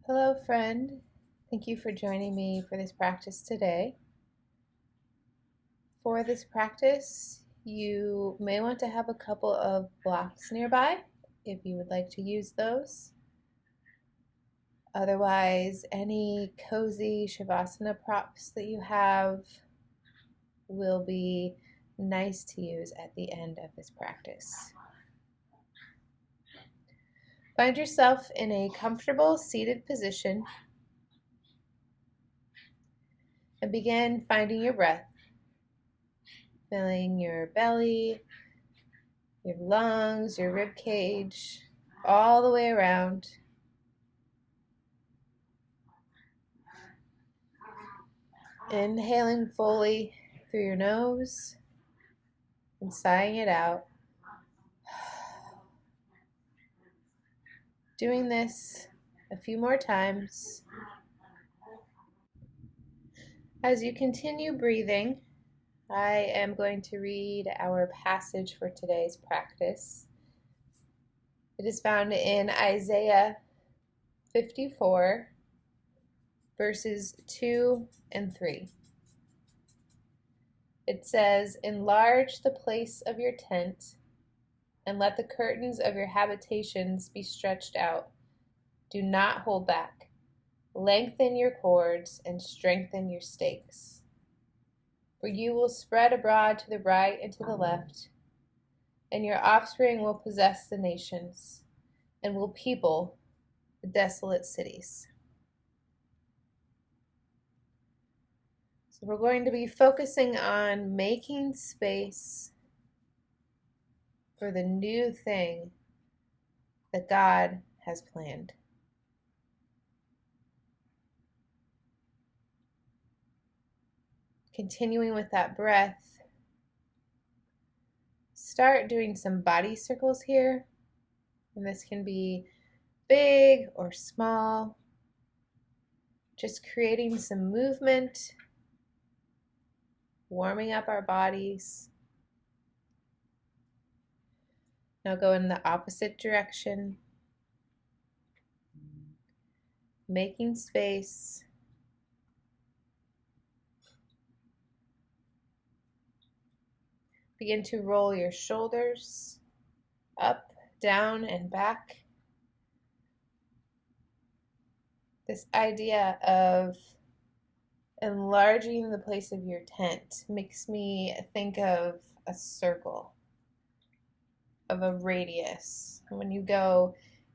Hello, friend. Thank you for joining me for this practice today. For this practice, you may want to have a couple of blocks nearby if you would like to use those. Otherwise, any cozy shavasana props that you have will be nice to use at the end of this practice. Find yourself in a comfortable seated position and begin finding your breath, filling your belly, your lungs, your rib cage, all the way around. Inhaling fully through your nose and sighing it out. Doing this a few more times. As you continue breathing, I am going to read our passage for today's practice. It is found in Isaiah 54, verses 2 and 3. It says, "Enlarge the place of your tent, and let the curtains of your habitations be stretched out. Do not hold back. Lengthen your cords and strengthen your stakes. For you will spread abroad to the right and to the left, and your offspring will possess the nations and will people the desolate cities." So we're going to be focusing on making space for the new thing that God has planned. Continuing with that breath, start doing some body circles here. And this can be big or small. Just creating some movement, warming up our bodies. Now go in the opposite direction, making space. Begin to roll your shoulders up, down, and back. This idea of enlarging the place of your tent makes me think of a circle, of a radius. When you go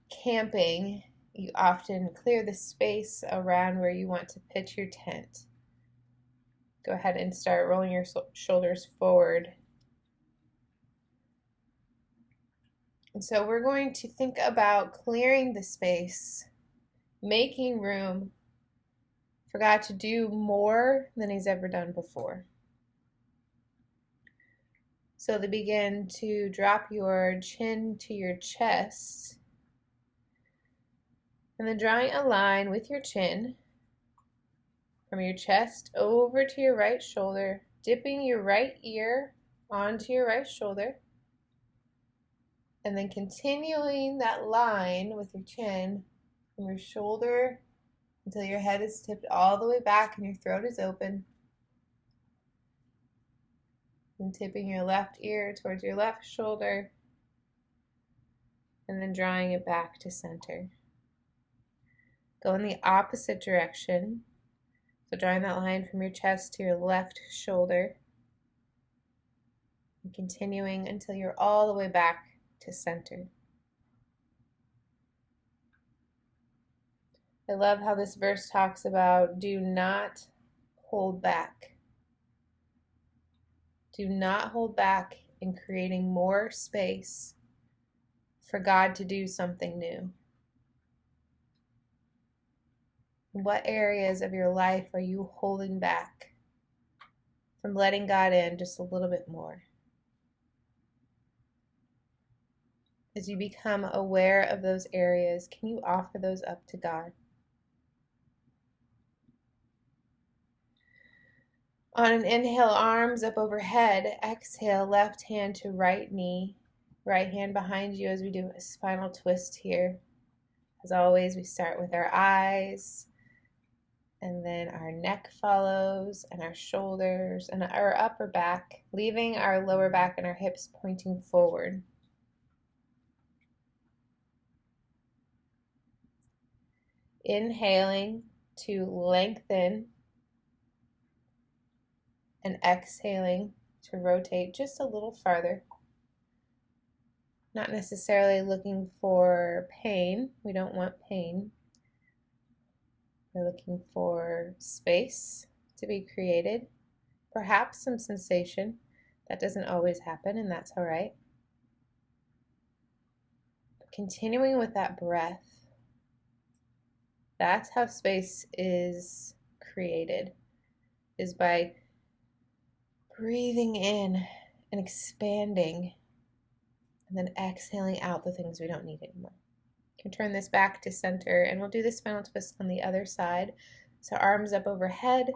camping, you often clear the space around where you want to pitch your tent. Go ahead and start rolling your shoulders forward. And so we're going to think about clearing the space, making room for God to do more than He's ever done before. So to begin to drop your chin to your chest, and then drawing a line with your chin from your chest over to your right shoulder, dipping your right ear onto your right shoulder, and then continuing that line with your chin from your shoulder until your head is tipped all the way back and your throat is open. And tipping your left ear towards your left shoulder, and then drawing it back to center. Go in the opposite direction. So drawing that line from your chest to your left shoulder, and continuing until you're all the way back to center. I love how this verse talks about do not hold back. Do not hold back in creating more space for God to do something new. What areas of your life are you holding back from letting God in just a little bit more? As you become aware of those areas, can you offer those up to God? On an inhale, arms up overhead. Exhale, left hand to right knee. Right hand behind you as we do a spinal twist here. As always, we start with our eyes, and then our neck follows, and our shoulders, and our upper back, leaving our lower back and our hips pointing forward. Inhaling to lengthen, and exhaling to rotate just a little farther. Not necessarily looking for pain. We don't want pain. We're looking for space to be created. Perhaps some sensation. That doesn't always happen, and that's all right. But continuing with that breath, that's how space is created, is by breathing in and expanding, and then exhaling out the things we don't need anymore. You can turn this back to center, and we'll do the spinal twist on the other side. So arms up overhead,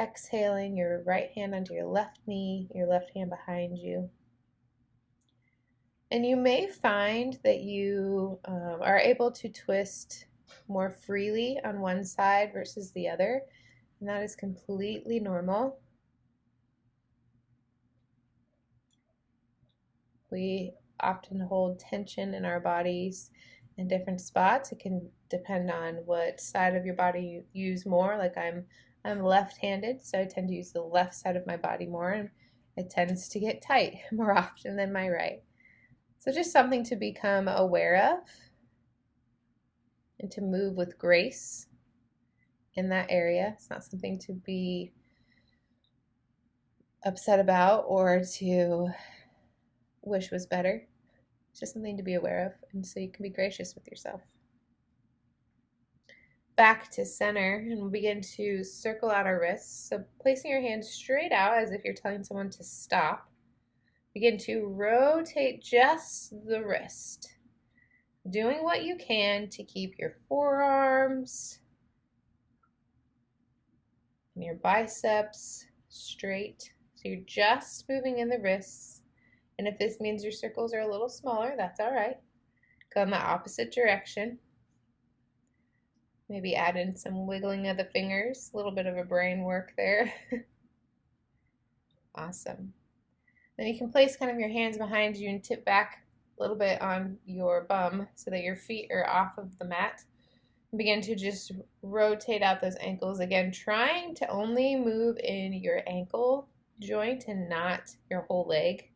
exhaling, your right hand onto your left knee, your left hand behind you. And you may find that you are able to twist more freely on one side versus the other, and that is completely normal. We often hold tension in our bodies in different spots. It can depend on what side of your body you use more. Like I'm left-handed, so I tend to use the left side of my body more, and it tends to get tight more often than my right. So just something to become aware of and to move with grace in that area. It's not something to be upset about or to wish was better. It's just something to be aware of, and so you can be gracious with yourself. Back to center, and we'll begin to circle out our wrists. So placing your hands straight out as if you're telling someone to stop. Begin to rotate just the wrist, doing what you can to keep your forearms and your biceps straight. So you're just moving in the wrists. And if this means your circles are a little smaller, that's all right. Go in the opposite direction. Maybe add in some wiggling of the fingers, a little bit of a brain work there. Awesome. Then you can place kind of your hands behind you and tip back a little bit on your bum so that your feet are off of the mat. And begin to just rotate out those ankles. Again, trying to only move in your ankle joint and not your whole leg.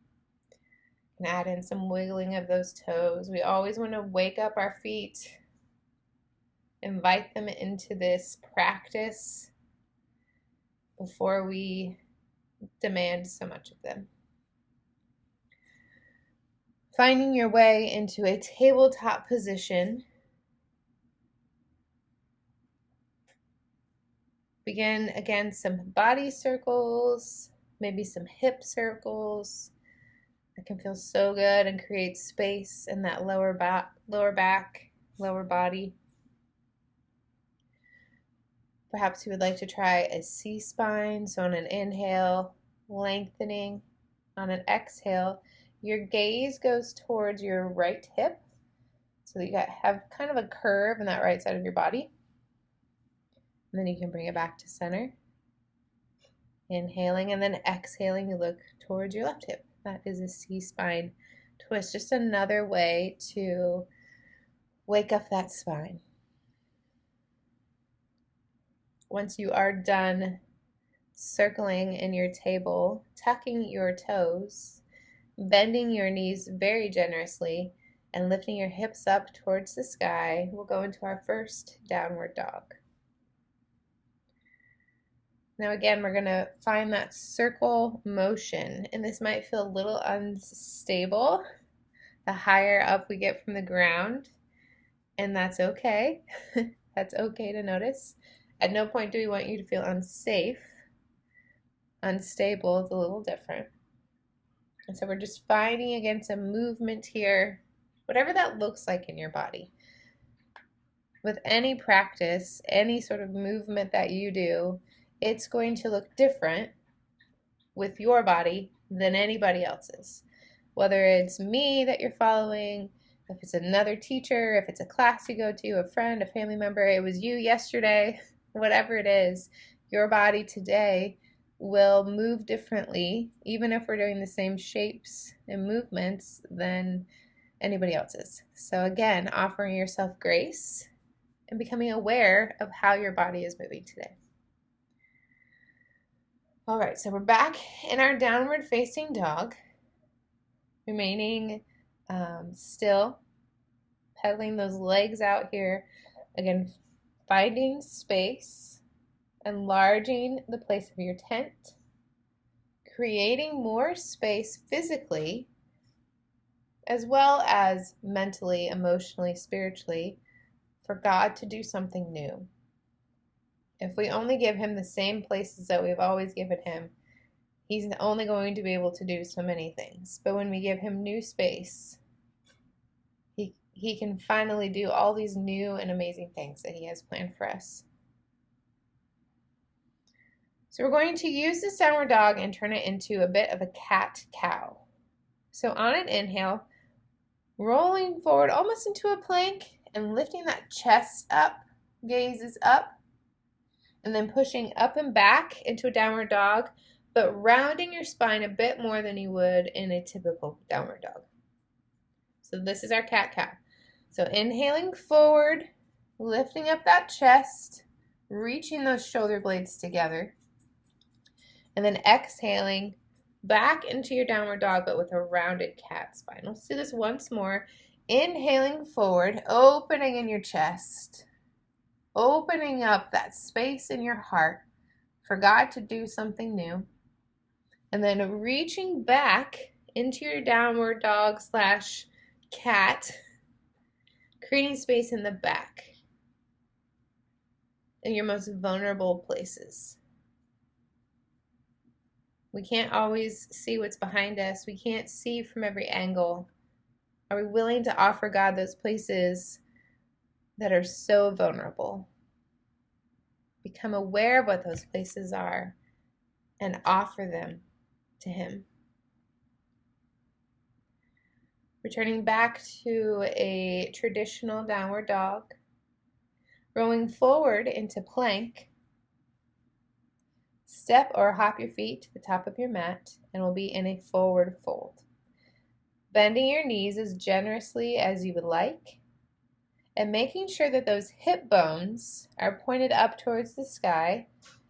And add in some wiggling of those toes. We always want to wake up our feet, invite them into this practice before we demand so much of them. Finding your way into a tabletop position. Begin again some body circles, maybe some hip circles. It can feel so good and create space in that lower back, lower body. Perhaps you would like to try a C-spine. So on an inhale, lengthening. On an exhale, your gaze goes towards your right hip. So that you have kind of a curve in that right side of your body. And then you can bring it back to center. Inhaling, and then exhaling, you look towards your left hip. That is a C-spine twist. Just another way to wake up that spine. Once you are done circling in your table, tucking your toes, bending your knees very generously, and lifting your hips up towards the sky, we'll go into our first downward dog. Now again, we're going to find that circle motion, and this might feel a little unstable the higher up we get from the ground, and that's okay. That's okay to notice. At no point do we want you to feel unsafe. Unstable is a little different. And so we're just finding, again, some movement here, whatever that looks like in your body. With any practice, any sort of movement that you do, it's going to look different with your body than anybody else's. Whether it's me that you're following, if it's another teacher, if it's a class you go to, a friend, a family member, it was you yesterday, whatever it is, your body today will move differently, even if we're doing the same shapes and movements than anybody else's. So again, offering yourself grace and becoming aware of how your body is moving today. All right, so we're back in our downward facing dog, remaining still, pedaling those legs out here. Again, finding space, enlarging the place of your tent, creating more space physically, as well as mentally, emotionally, spiritually, for God to do something new. If we only give him the same places that we've always given him, he's only going to be able to do so many things. But when we give him new space, he can finally do all these new and amazing things that he has planned for us. So we're going to use this downward dog and turn it into a bit of a cat-cow. So on an inhale, rolling forward almost into a plank and lifting that chest up, gazes up, and then pushing up and back into a downward dog, but rounding your spine a bit more than you would in a typical downward dog. So this is our cat-cow. So inhaling forward, lifting up that chest, reaching those shoulder blades together, and then exhaling back into your downward dog, but with a rounded cat spine. Let's do this once more. Inhaling forward, opening in your chest, opening up that space in your heart for God to do something new. And then reaching back into your downward dog / cat, creating space in the back, in your most vulnerable places. We can't always see what's behind us. We can't see from every angle. Are we willing to offer God those places that are so vulnerable? Become aware of what those places are and offer them to him. Returning back to a traditional downward dog. Rolling forward into plank. Step or hop your feet to the top of your mat and we'll be in a forward fold. Bending your knees as generously as you would like and making sure that those hip bones are pointed up towards the sky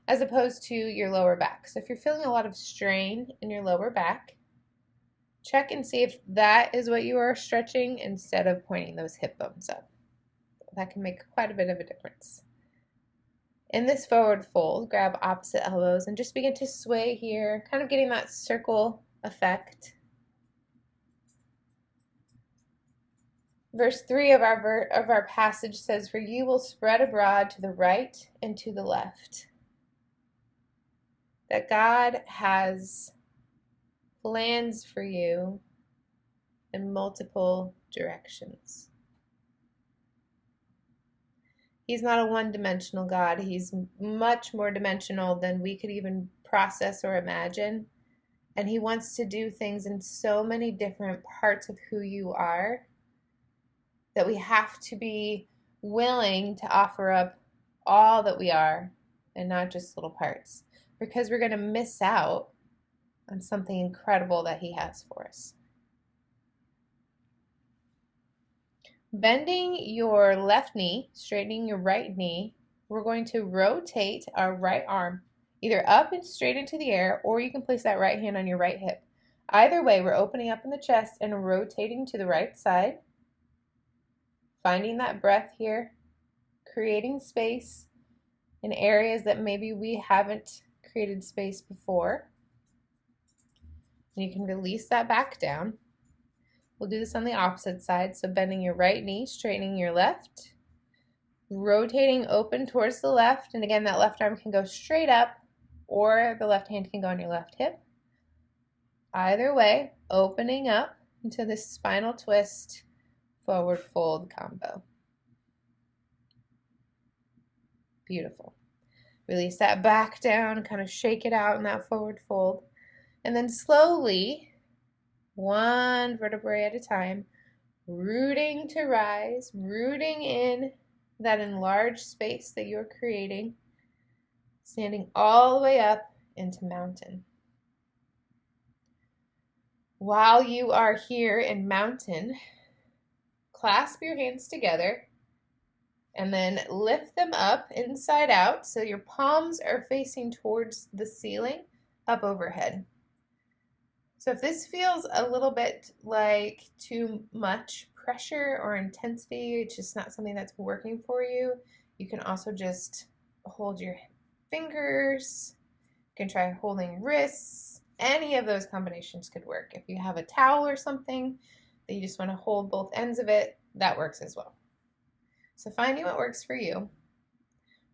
as opposed to your lower back. So if you're feeling a lot of strain in your lower back, check and see if that is what you are stretching instead of pointing those hip bones up. That can make quite a bit of a difference. In this forward fold, grab opposite elbows and just begin to sway here, kind of getting that circle effect. Verse 3 of our passage says, "For you will spread abroad to the right and to the left." That God has plans for you in multiple directions. He's not a one-dimensional God. He's much more dimensional than we could even process or imagine. And he wants to do things in so many different parts of who you are that we have to be willing to offer up all that we are and not just little parts, because we're going to miss out on something incredible that he has for us. Bending your left knee, straightening your right knee, we're going to rotate our right arm either up and straight into the air, or you can place that right hand on your right hip. Either way, we're opening up in the chest and rotating to the right side. Finding that breath here, creating space in areas that maybe we haven't created space before. And you can release that back down. We'll do this on the opposite side. So bending your right knee, straightening your left, rotating open towards the left. And again, that left arm can go straight up or the left hand can go on your left hip. Either way, opening up into this spinal twist, forward fold combo. Beautiful. Release that back down, kind of shake it out in that forward fold. And then slowly, one vertebrae at a time, rooting to rise, rooting in that enlarged space that you're creating, standing all the way up into mountain. While you are here in mountain, clasp your hands together and then lift them up inside out so your palms are facing towards the ceiling up overhead. So if this feels a little bit like too much pressure or intensity, it's just not something that's working for you, you can also just hold your fingers. You can try holding wrists. Any of those combinations could work. If you have a towel or something that you just want to hold both ends of it, that works as well. So finding what works for you.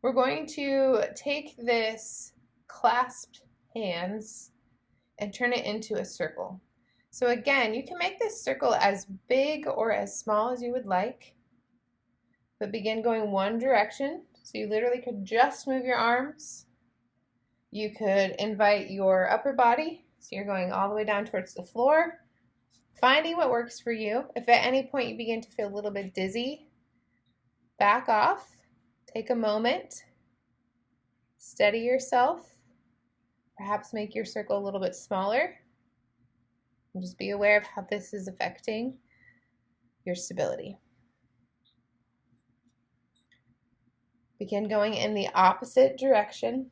We're going to take this clasped hands and turn it into a circle. So again, you can make this circle as big or as small as you would like, but begin going one direction. So you literally could just move your arms. You could invite your upper body, so you're going all the way down towards the floor, finding what works for you. If at any point you begin to feel a little bit dizzy, back off, take a moment, steady yourself, perhaps make your circle a little bit smaller, and just be aware of how this is affecting your stability. Begin going in the opposite direction.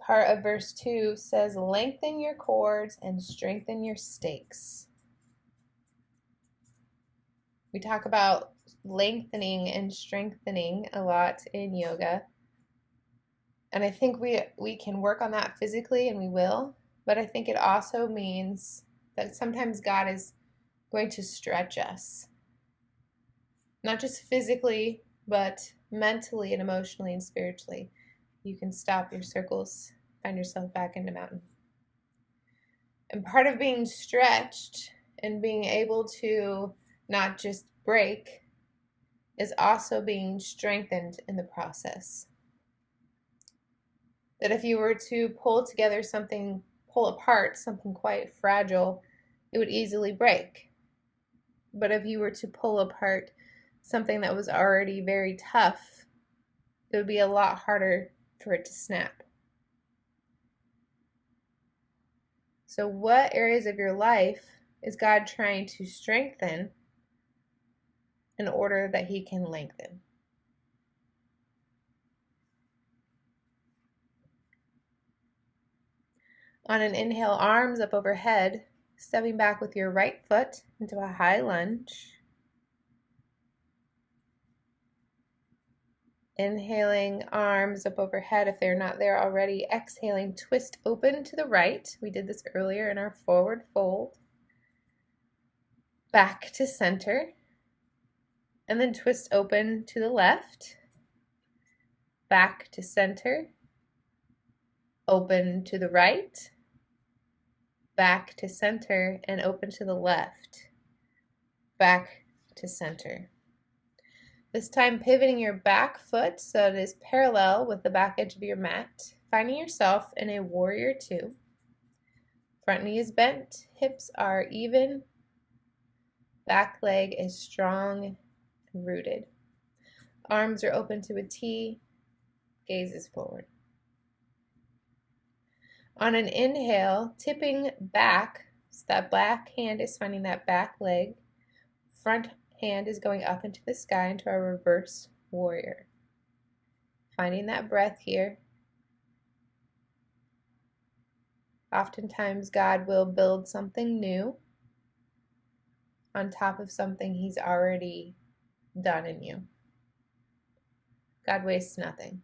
Part of verse 2 says, lengthen your cords and strengthen your stakes. We talk about lengthening and strengthening a lot in yoga. And I think we can work on that physically, and we will. But I think it also means that sometimes God is going to stretch us. Not just physically, but mentally and emotionally and spiritually. You can stop your circles, find yourself back into mountain. And part of being stretched and being able to not just break is also being strengthened in the process. That if you were to pull apart something quite fragile, it would easily break. But if you were to pull apart something that was already very tough, it would be a lot harder for it to snap. So what areas of your life is God trying to strengthen in order that He can lengthen? On an inhale, arms up overhead, stepping back with your right foot into a high lunge. Inhaling, arms up overhead if they're not there already. Exhaling, twist open to the right. We did this earlier in our forward fold. Back to center. And then twist open to the left. Back to center. Open to the right. Back to center and open to the left. Back to center. This time pivoting your back foot so it is parallel with the back edge of your mat. Finding yourself in a warrior 2. Front knee is bent, hips are even, back leg is strong and rooted. Arms are open to a T, gaze is forward. On an inhale, tipping back, so that back hand is finding that back leg. Front hand is going up into the sky into our reverse warrior. Finding that breath here. Oftentimes God will build something new on top of something He's already done in you. God wastes nothing.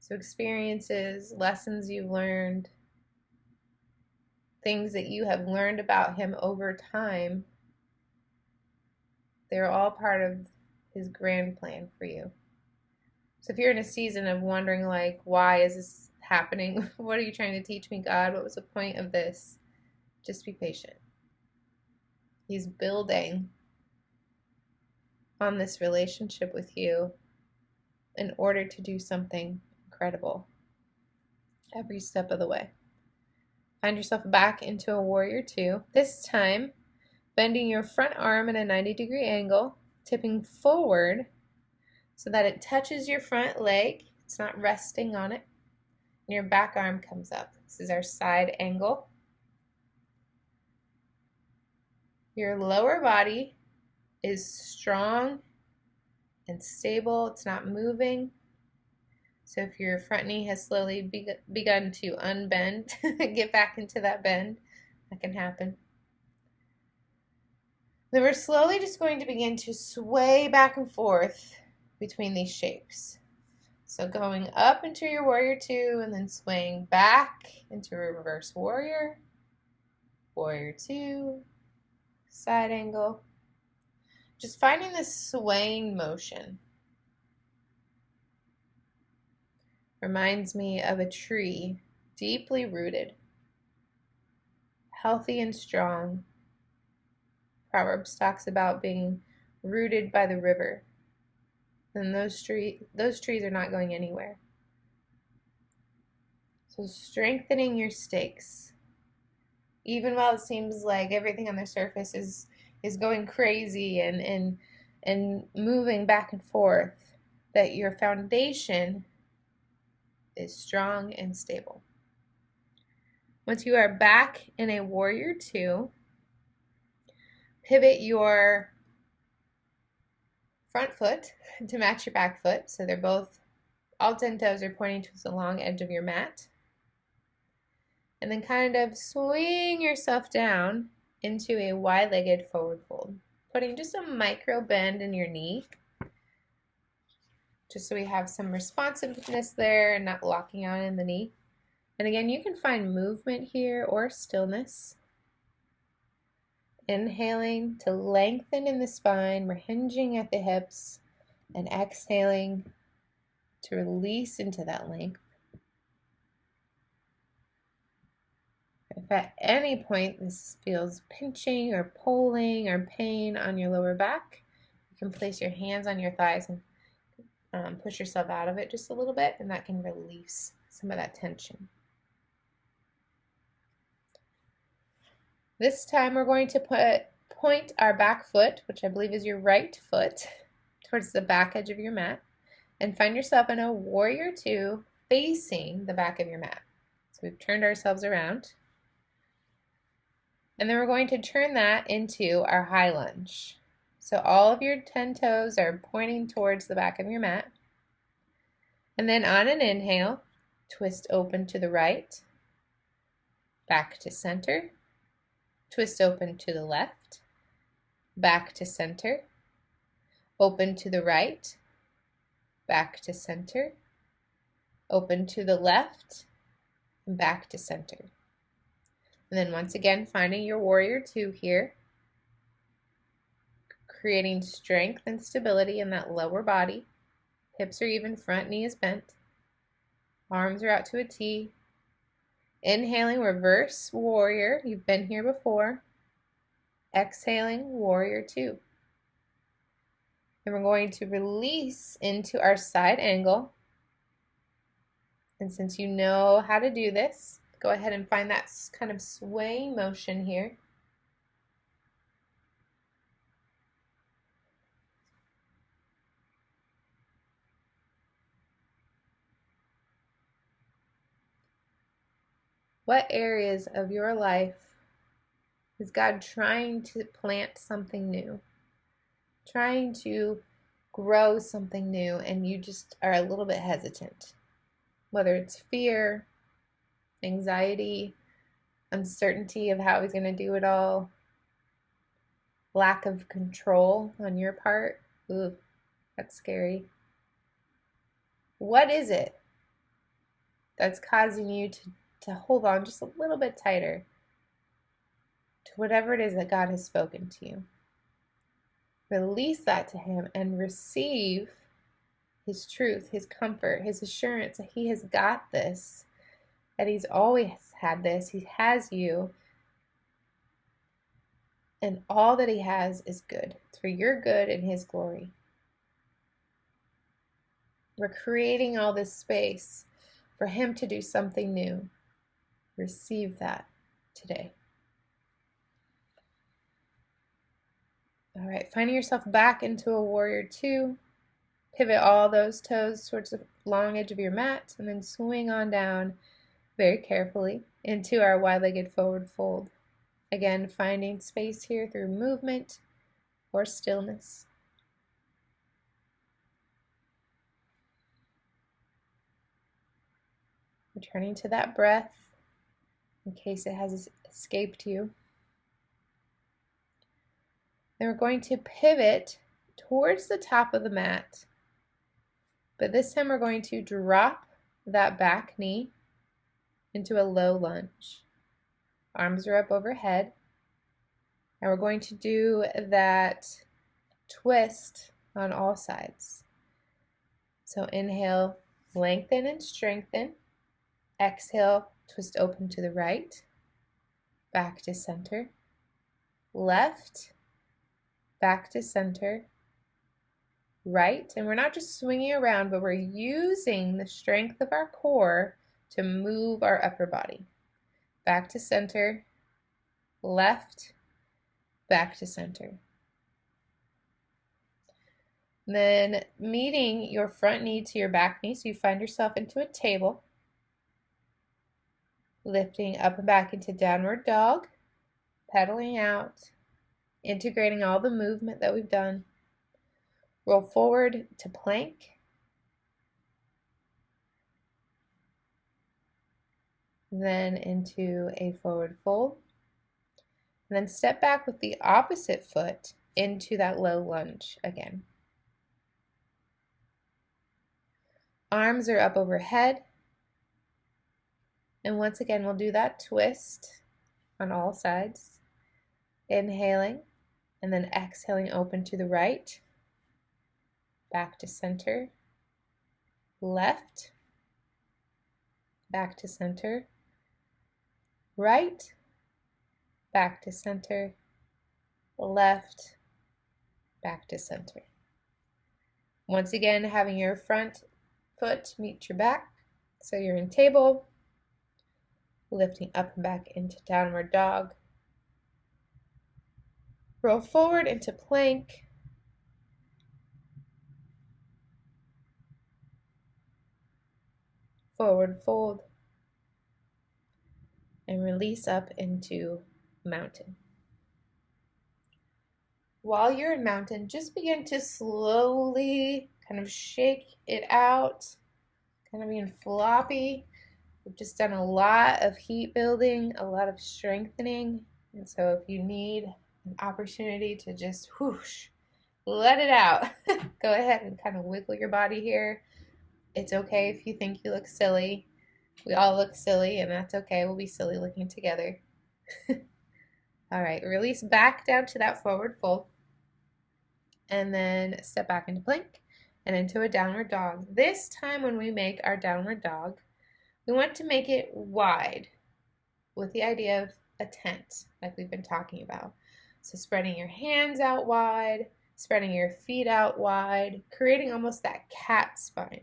So experiences, lessons you've learned, things that you have learned about Him over time, they're all part of His grand plan for you. So if you're in a season of wondering, like, why is this happening? What are you trying to teach me, God? What was the point of this? Just be patient. He's building on this relationship with you in order to do something incredible. every step of the way. Find yourself back into a warrior two. This time, bending your front arm at a 90-degree angle, tipping forward so that it touches your front leg. It's not resting on it. And your back arm comes up. This is our side angle. Your lower body is strong and stable. It's not moving. So if your front knee has slowly begun to unbend, get back into that bend. That can happen. Then we're slowly just going to begin to sway back and forth between these shapes. So going up into your warrior two and then swaying back into a reverse warrior, warrior two, side angle. Just finding this swaying motion. Reminds me of a tree deeply rooted, healthy and strong. Proverbs talks about being rooted by the river. And those trees are not going anywhere. So strengthening your stakes. Even while it seems like everything on the surface is going crazy and moving back and forth, that your foundation is strong and stable. Once you are back in a warrior two, pivot your front foot to match your back foot. So they're both, all 10 toes are pointing to the long edge of your mat. And then kind of swing yourself down into a wide-legged forward fold, putting just a micro bend in your knee, just so we have some responsiveness there and not locking on in the knee. And again, you can find movement here or stillness. Inhaling to lengthen in the spine, we're hinging at the hips, and exhaling to release into that length. If at any point this feels pinching or pulling or pain on your lower back, you can place your hands on your thighs and push yourself out of it just a little bit, and that can release some of that tension. This time we're going to point our back foot, which I believe is your right foot, towards the back edge of your mat, and find yourself in a warrior two facing the back of your mat. So we've turned ourselves around. And then we're going to turn that into our high lunge. So all of your 10 toes are pointing towards the back of your mat. And then on an inhale, twist open to the right, back to center, twist open to the left, back to center, open to the right, back to center, open to the left, and back to center. And then once again, finding your warrior two here, creating strength and stability in that lower body. Hips are even, front knee is bent. Arms are out to a T. Inhaling, reverse warrior. You've been here before. Exhaling, warrior two. And we're going to release into our side angle. And since you know how to do this, go ahead and find that kind of swaying motion here. What areas of your life is God trying to plant something new? Trying to grow something new, and you just are a little bit hesitant? Whether it's fear, anxiety, uncertainty of how he's going to do it all, lack of control on your part. Ooh, that's scary. What is it that's causing you to hold on just a little bit tighter to whatever it is that God has spoken to you? Release that to him and receive his truth, his comfort, his assurance that he has got this, that he's always had this, he has you, and all that he has is good. It's for your good and his glory. We're creating all this space for Him to do something new. Receive that today. All right, finding yourself back into a warrior two. Pivot all those toes towards the long edge of your mat and then swing on down very carefully into our wide-legged forward fold. Again, finding space here through movement or stillness. Returning to that breath in case it has escaped you. Then we're going to pivot towards the top of the mat, but this time we're going to drop that back knee into a low lunge. Arms are up overhead, and we're going to do that twist on all sides. So inhale, lengthen and strengthen. Exhale, twist open to the right, back to center, left, back to center, right. And we're not just swinging around, but we're using the strength of our core to move our upper body. Back to center, left, back to center. Then meeting your front knee to your back knee, so you find yourself into a table. Lifting up and back into downward dog, pedaling out, integrating all the movement that we've done. Roll forward to plank. Then into a forward fold. And then step back with the opposite foot into that low lunge again. Arms are up overhead. And once again, we'll do that twist on all sides. Inhaling and then exhaling open to the right. Back to center. Left. Back to center. Right. Back to center. Left. Back to center. Once again, having your front foot meet your back. So you're in table. Lifting up and back into downward dog. Roll forward into plank. Forward fold. And release up into mountain. While you're in mountain, just begin to slowly kind of shake it out, kind of being floppy. We've just done a lot of heat building, a lot of strengthening. And so if you need an opportunity to just whoosh, let it out, go ahead and kind of wiggle your body here. It's okay if you think you look silly. We all look silly, and that's okay. We'll be silly looking together. All right, release back down to that forward fold. And then step back into plank and into a downward dog. This time when we make our downward dog, we want to make it wide with the idea of a tent, like we've been talking about. So spreading your hands out wide, spreading your feet out wide, creating almost that cat spine.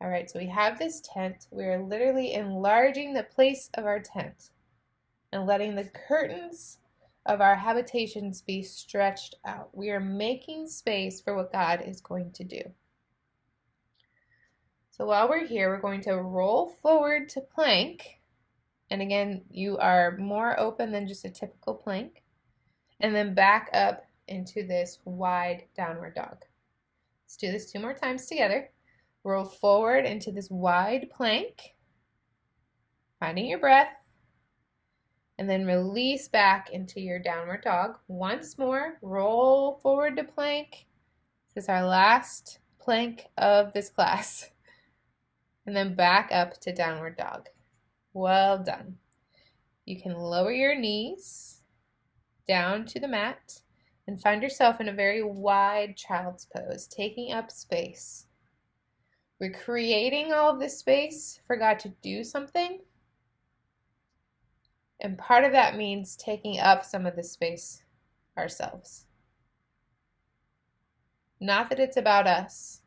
All right, so we have this tent. We're literally enlarging the place of our tent and letting the curtains of our habitations be stretched out. We are making space for what God is going to do. So while we're here, we're going to roll forward to plank. And again, you are more open than just a typical plank. And then back up into this wide downward dog. Let's do this 2 more times together. Roll forward into this wide plank, finding your breath, and then release back into your downward dog. Once more, roll forward to plank. This is our last plank of this class. And then back up to downward dog. Well done. You can lower your knees down to the mat and find yourself in a very wide child's pose, taking up space. We're creating all of this space for God to do something. And part of that means taking up some of the space ourselves. Not that it's about us,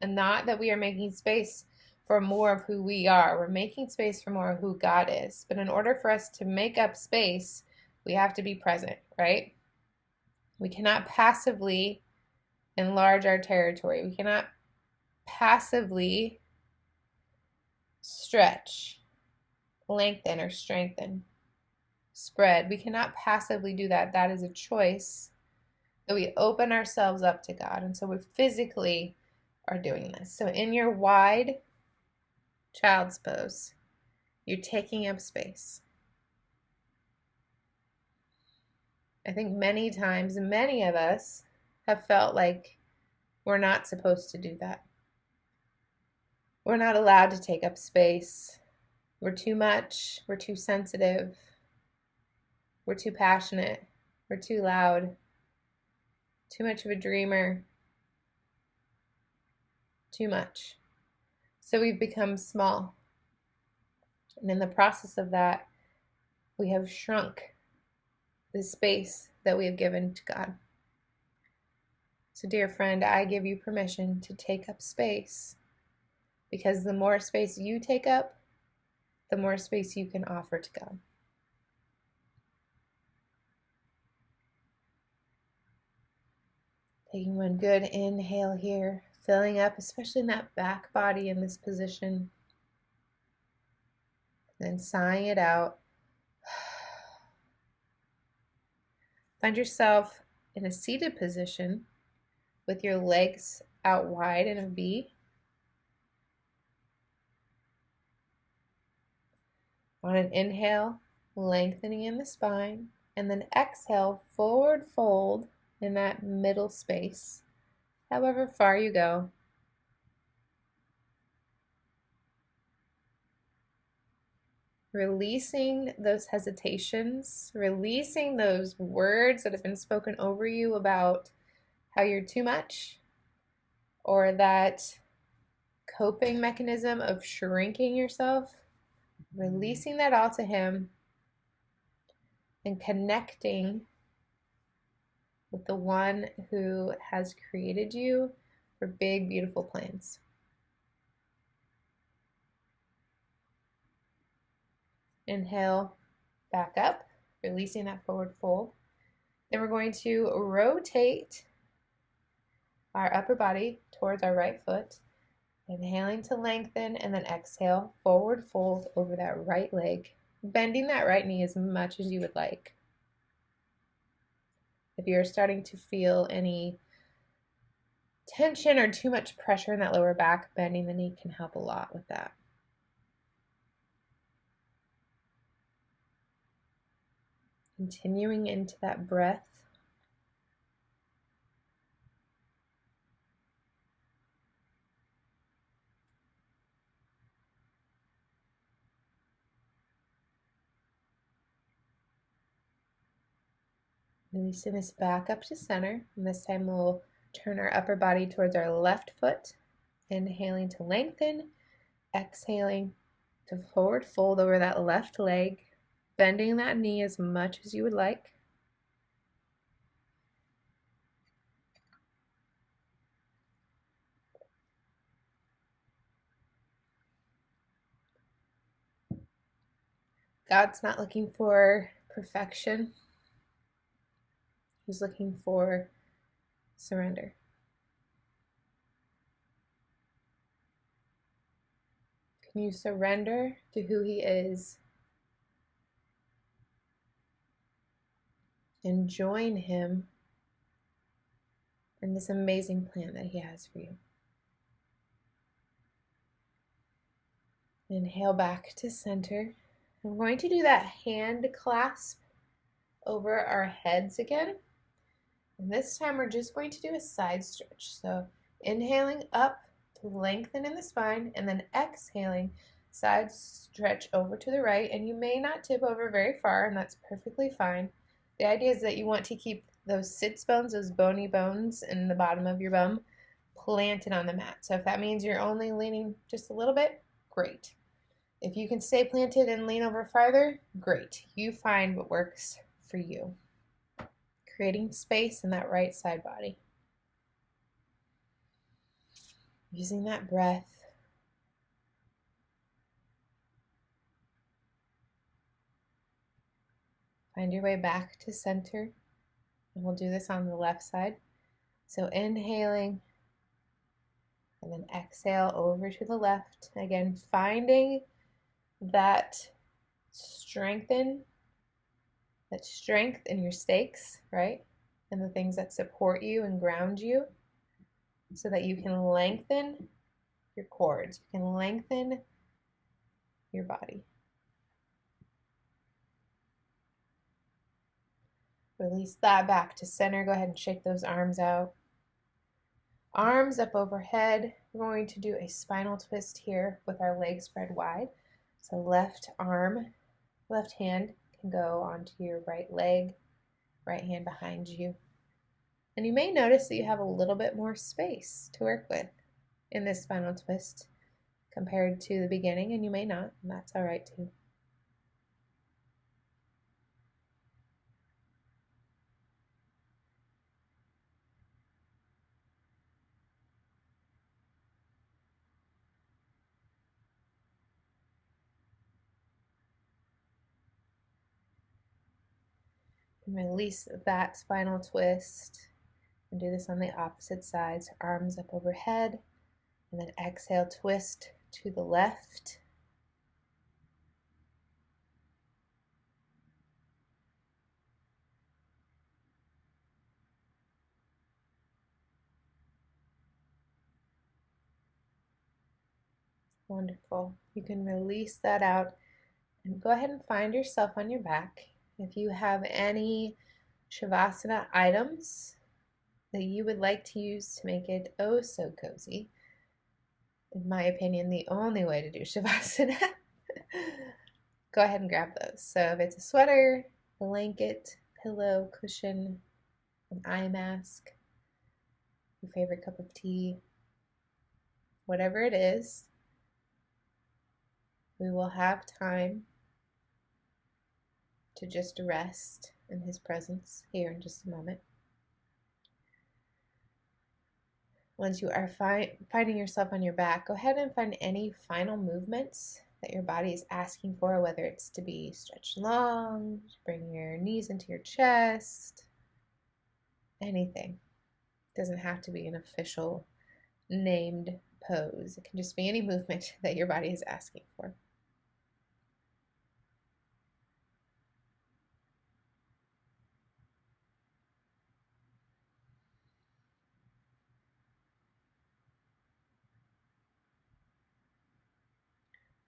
and not that we are making space for more of who we are. We're making space for more of who God is. But in order for us to make up space, we have to be present, right? We cannot passively enlarge our territory. We cannot passively stretch, lengthen, or strengthen, spread. We cannot passively do that. That is a choice that we open ourselves up to God. And so we physically are doing this. So in your wide child's pose, you're taking up space. I think many times, many of us have felt like we're not supposed to do that. We're not allowed to take up space. We're too much. We're too sensitive. We're too passionate. We're too loud. Too much of a dreamer. Too much. So we've become small. And in the process of that, we have shrunk the space that we have given to God. So, dear friend, I give you permission to take up space, because the more space you take up, the more space you can offer to God. Taking one good inhale here, filling up, especially in that back body in this position. Then sighing it out. Find yourself in a seated position with your legs out wide in a V. On an inhale, lengthening in the spine, and then exhale, forward fold in that middle space, however far you go. Releasing those hesitations, releasing those words that have been spoken over you about how you're too much, or that coping mechanism of shrinking yourself, releasing that all to Him and connecting with the one who has created you for big, beautiful plans. Inhale, back up, releasing that forward fold. Then we're going to rotate our upper body towards our right foot. Inhaling to lengthen, and then exhale, forward fold over that right leg, bending that right knee as much as you would like. If you're starting to feel any tension or too much pressure in that lower back, bending the knee can help a lot with that. Continuing into that breath. Releasing this back up to center. And this time we'll turn our upper body towards our left foot. Inhaling to lengthen. Exhaling to forward fold over that left leg. Bending that knee as much as you would like. God's not looking for perfection. He's looking for surrender. Can you surrender to who He is and join Him in this amazing plan that He has for you? Inhale back to center. I'm going to do that hand clasp over our heads again. And this time we're just going to do a side stretch. So inhaling up to lengthen in the spine, and then exhaling, side stretch over to the right. And you may not tip over very far, and that's perfectly fine. The idea is that you want to keep those sits bones, those bony bones in the bottom of your bum, planted on the mat. So if that means you're only leaning just a little bit, great. If you can stay planted and lean over farther, great. You find what works for you. Creating space in that right side body. Using that breath Find your way back to center, and we'll do this on the left side. So inhaling, and then exhale over to the left. Again, finding that strength in your stakes, right? And the things that support you and ground you so that you can lengthen your cords. You can lengthen your body. Release that back to center. Go ahead and shake those arms out. Arms up overhead. We're going to do a spinal twist here with our legs spread wide. So left arm, left hand can go onto your right leg, right hand behind you. And you may notice that you have a little bit more space to work with in this spinal twist compared to the beginning, and you may not, and that's all right too. And release that spinal twist and do this on the opposite side. So arms up overhead, and then exhale, twist to the left. Wonderful. You can release that out and go ahead and find yourself on your back. If you have any Shavasana items that you would like to use to make it oh so cozy, in my opinion, the only way to do Shavasana, go ahead and grab those. So if it's a sweater, blanket, pillow, cushion, an eye mask, your favorite cup of tea, whatever it is, we will have time to just rest in His presence here in just a moment. Once you are finding yourself on your back, go ahead and find any final movements that your body is asking for, whether it's to be stretched long, bring your knees into your chest, anything. It doesn't have to be an official named pose. It can just be any movement that your body is asking for.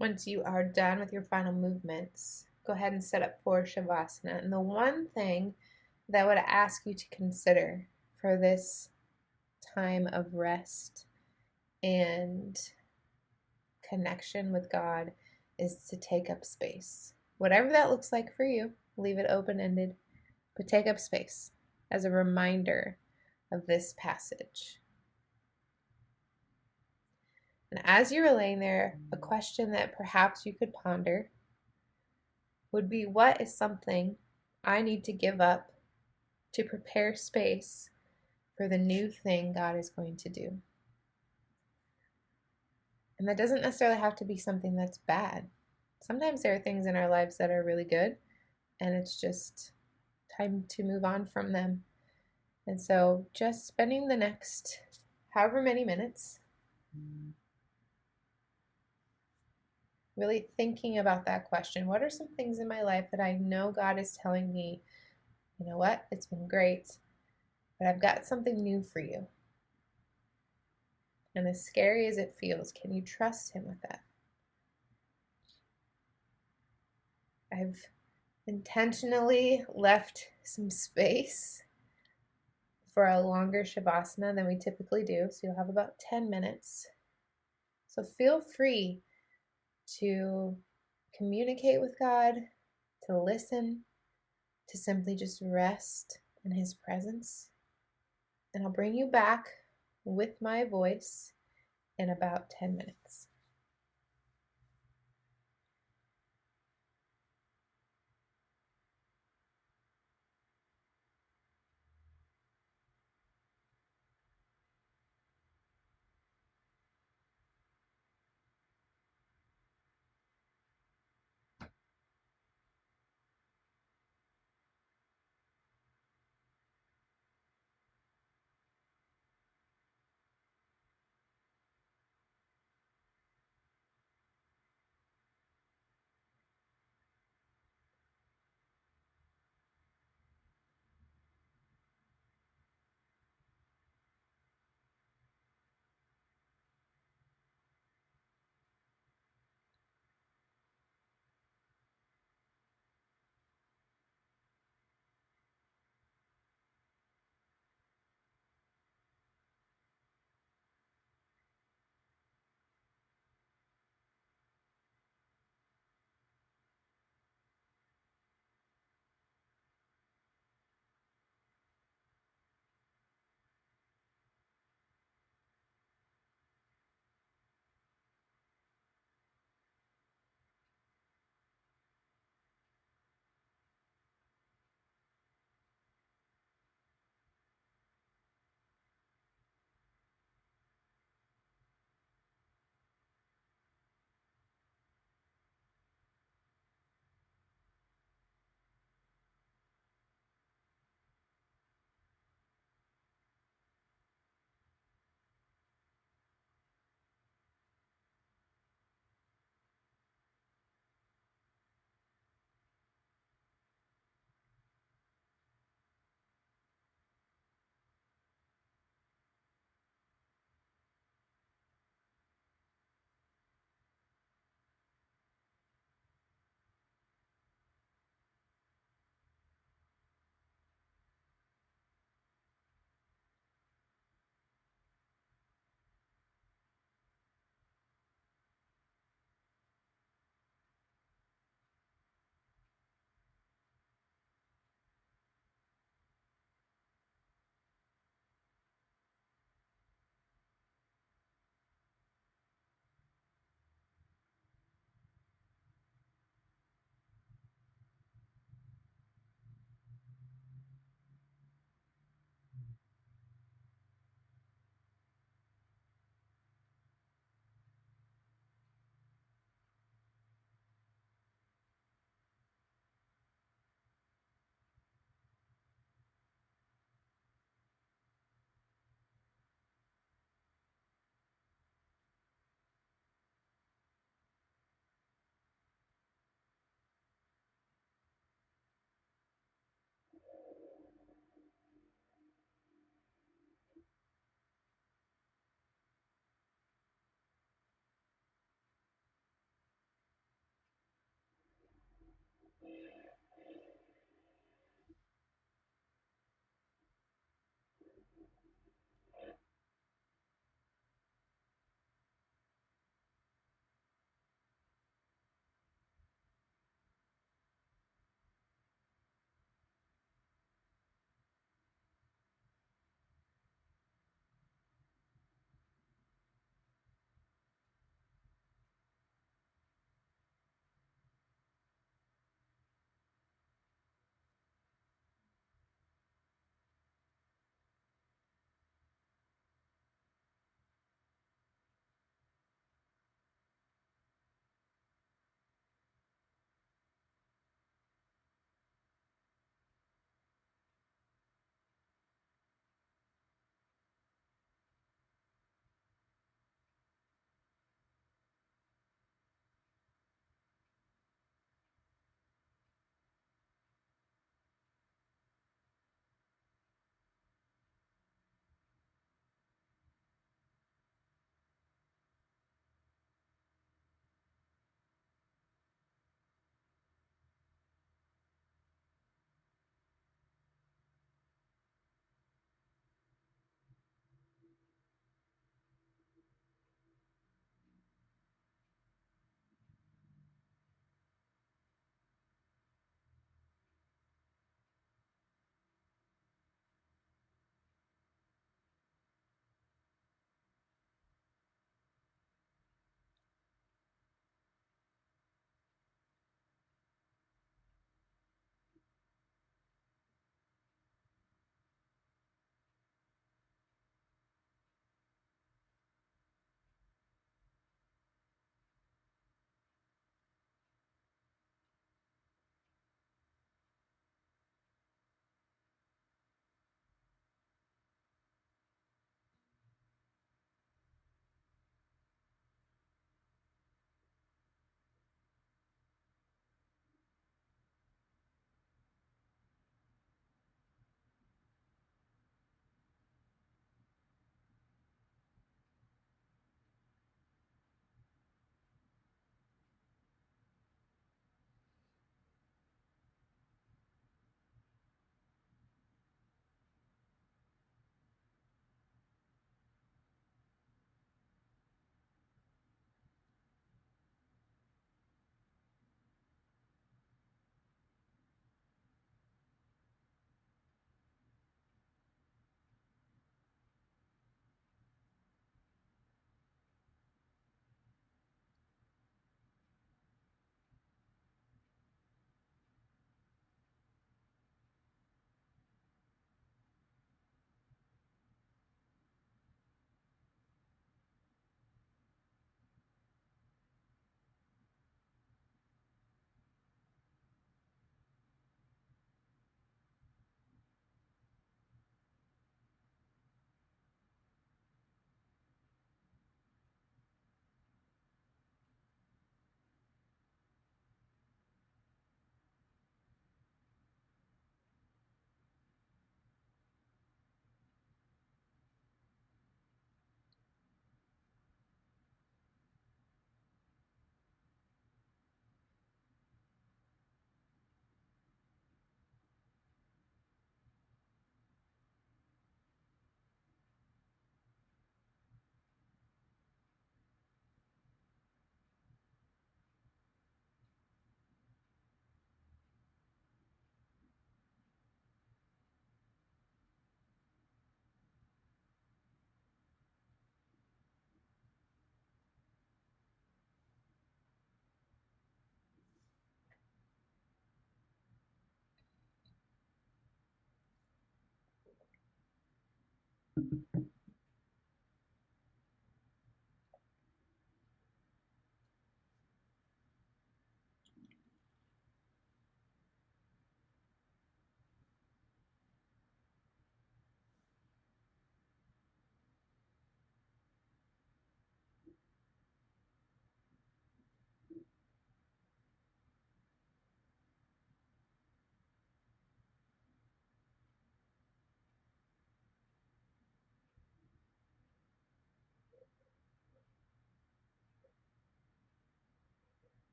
Once you are done with your final movements, go ahead and set up for Shavasana. And the one thing that I would ask you to consider for this time of rest and connection with God is to take up space. Whatever that looks like for you, leave it open-ended, but take up space as a reminder of this passage. And as you were laying there, a question that perhaps you could ponder would be, what is something I need to give up to prepare space for the new thing God is going to do? And that doesn't necessarily have to be something that's bad. Sometimes there are things in our lives that are really good, and it's just time to move on from them. And so just spending the next however many minutes really thinking about that question. What are some things in my life that I know God is telling me, you know what, it's been great, but I've got something new for you. And as scary as it feels, can you trust Him with that? I've intentionally left some space for a longer Shavasana than we typically do. So you'll have about 10 minutes. So feel free to communicate with God, to listen, to simply just rest in His presence. And I'll bring you back with my voice in about 10 minutes.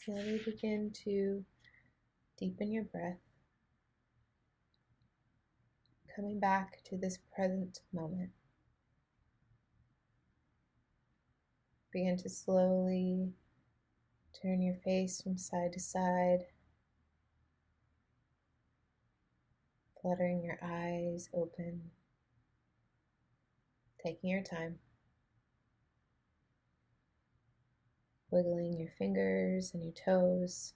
slowly begin to deepen your breath, coming back to this present moment. Begin to slowly turn your face from side to side, fluttering your eyes open, taking your time, wiggling your fingers and your toes,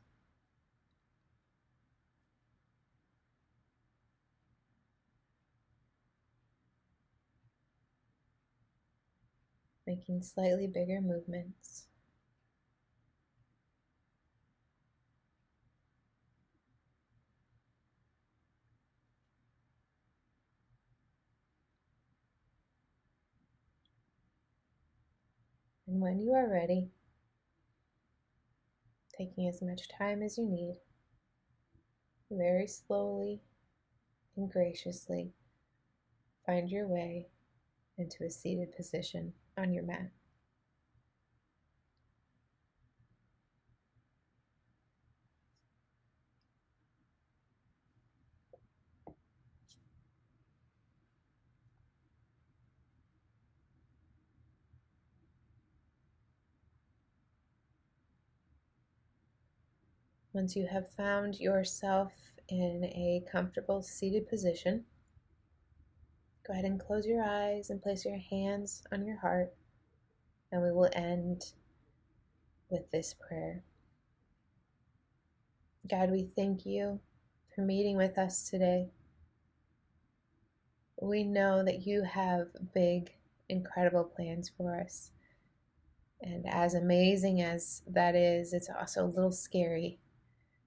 making slightly bigger movements. And when you are ready, taking as much time as you need, very slowly and graciously find your way into a seated position on your mat. Once you have found yourself in a comfortable seated position, go ahead and close your eyes and place your hands on your heart, and we will end with this prayer. God, we thank you for meeting with us today. We know that you have big, incredible plans for us. And as amazing as that is, it's also a little scary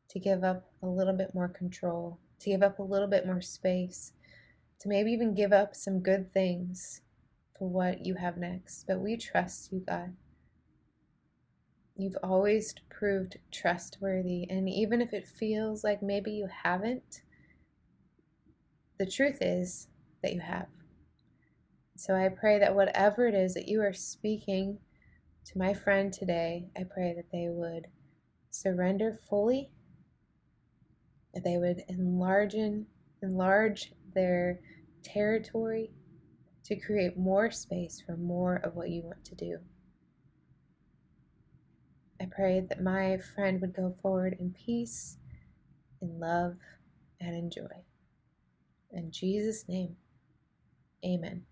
to give up a little bit more control, to give up a little bit more space, to maybe even give up some good things for what you have next. But we trust you, God. You've always proved trustworthy, and even if it feels like maybe you haven't, the truth is that you have. So I pray that whatever it is that you are speaking to my friend today, I pray that they would surrender fully, that they would enlarge their territory to create more space for more of what you want to do. I pray that my friend would go forward in peace, in love, and in joy. In Jesus' name, amen.